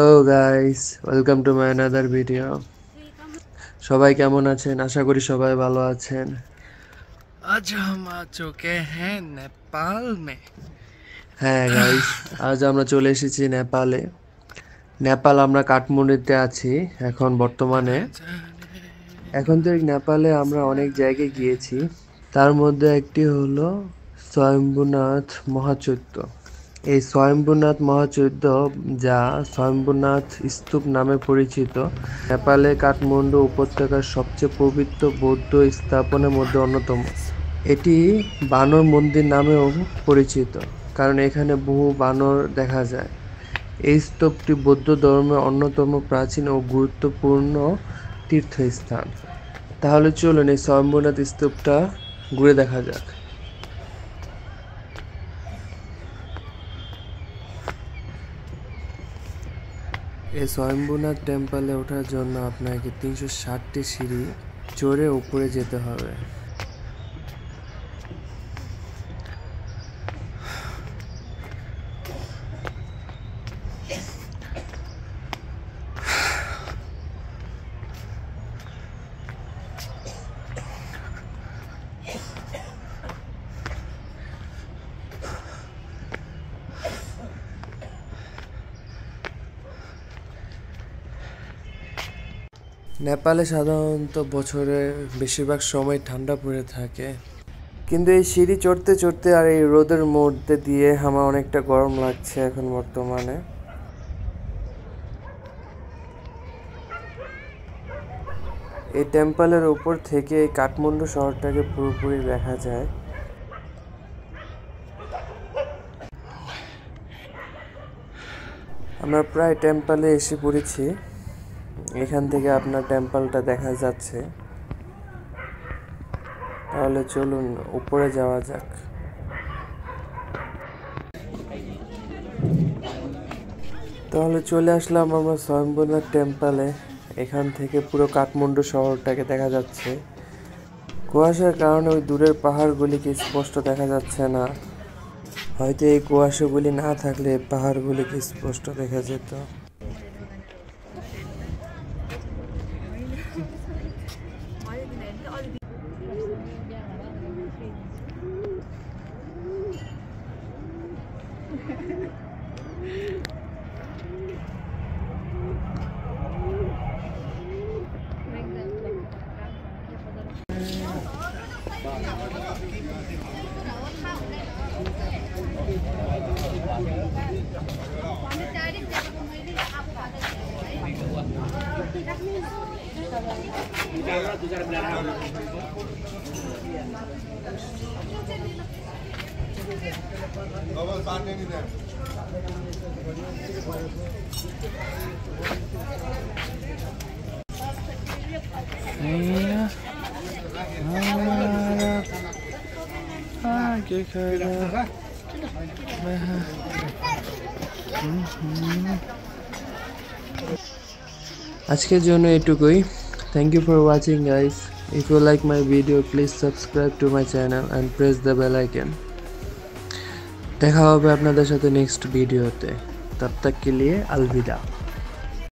Hello guys, welcome to my another video. সবাই কেমন আছেন? আশা করি সবাই ভালো আছেন। आज हम आ चुके हैं नेपाल में। হ্যাঁ গাইস, আজ আমরা চলে এসেছি নেপালে। আমরা কাঠমান্ডুতে আছি এখন বর্তমানে। এখন তো এই নেপালে আমরা অনেক জায়গায় গিয়েছি, তার মধ্যে একটি হলো স্বয়ম্ভুনাথ মহাচৈত্য। এই স্বয়ম্ভুনাথ মহাচৈত্য, যা স্বয়ম্ভুনাথ স্তূপ নামে পরিচিত, নেপালে কাঠমান্ডু উপত্যকার সবচেয়ে পবিত্র বৌদ্ধ স্থাপনের মধ্যে অন্যতম। এটি বানর মন্দির নামেও পরিচিত, কারণ এখানে বহু বানর দেখা যায়। এই স্তূপটি বৌদ্ধ ধর্মের অন্যতম প্রাচীন ও গুরুত্বপূর্ণ তীর্থস্থান। তাহলে চলুন এই স্বয়ম্ভুনাথ স্তূপটা ঘুরে দেখা যাক। এই স্বয়ম্ভুনাথ টেম্পলে ওঠার জন্য আপনাকে 360টি সিঁড়ি চড়ে উপরে যেতে হবে। নেপালে সাধারণত বছরের বেশিরভাগ সময় ঠান্ডা পড়ে থাকে, কিন্তু এই সিঁড়ি চড়তে চড়তে আর এই রোদের মধ্যে দিয়ে আমার অনেকটা গরম লাগছে এখন বর্তমানে। এই টেম্পলের উপর থেকে এই কাঠমান্ডু শহরটাকে পুরোপুরি দেখা যায়। আমরা প্রায় টেম্পলে এসে পড়েছি। এখান থেকে আপনার টেম্পলটা দেখা যাচ্ছে। তাহলে চলুন উপরে যাওয়া যাক। তাহলে চলে আসলাম আমরা স্বয়ম্ভুনাথ টেম্পলে। এখান থেকে পুরো কাঠমান্ডু শহরটাকে দেখা যাচ্ছে। কুয়াশার কারণে ওই দূরের পাহাড়গুলিকে স্পষ্ট দেখা যাচ্ছে না। হয়তো এই কুয়াশাগুলি না থাকলে পাহাড়গুলিকে স্পষ্ট দেখা যেত। আজকের জন্য এটুকুই। Thank you for watching guys. If you like my video, please subscribe to my channel and press the bell icon. দেখা হবে আপনাদের সাথে নেক্সট ভিডিওতে। তব তক কে লিয়ে अलविदा।